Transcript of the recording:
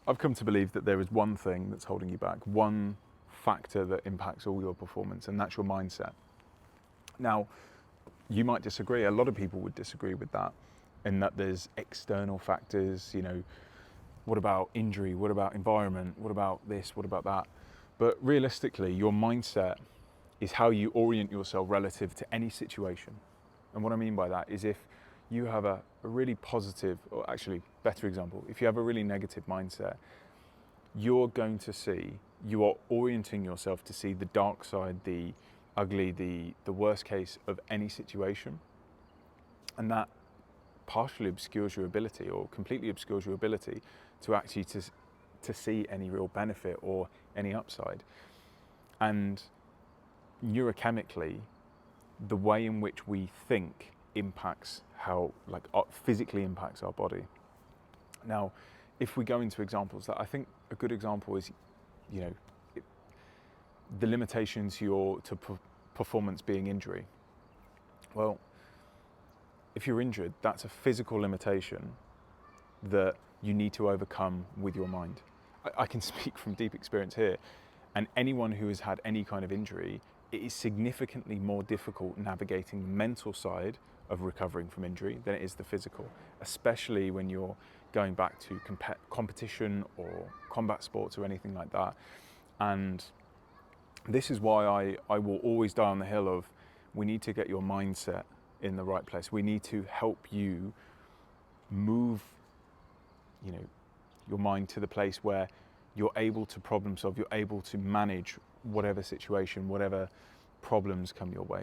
I've come to believe that there is one thing that's holding you back, one factor that impacts all your performance, and that's your mindset. Now, you might disagree. A lot of people would disagree with that, in that there's external factors, what about injury? What about environment? What about this? What about that? But realistically, your mindset is how you orient yourself relative to any situation. And what I mean by that is, if you have a really positive, or actually better example, if you have a really negative mindset, you are orienting yourself to see the dark side, the ugly, the worst case of any situation. And that partially obscures your ability, or completely obscures your ability, to actually to see any real benefit or any upside. And neurochemically, the way in which we think impacts how, physically impacts our body. Now, if we go into examples, that I think a good example is, the limitations to performance being injury. Well, if you're injured, that's a physical limitation that you need to overcome with your mind. I can speak from deep experience here, and anyone who has had any kind of injury, it is significantly more difficult navigating the mental side of recovering from injury than it is the physical, especially when you're going back to competition or combat sports or anything like that. And this is why I will always die on the hill of, we need to get your mindset in the right place. We need to help you move, your mind to the place where you're able to problem solve, you're able to manage whatever situation, whatever problems come your way.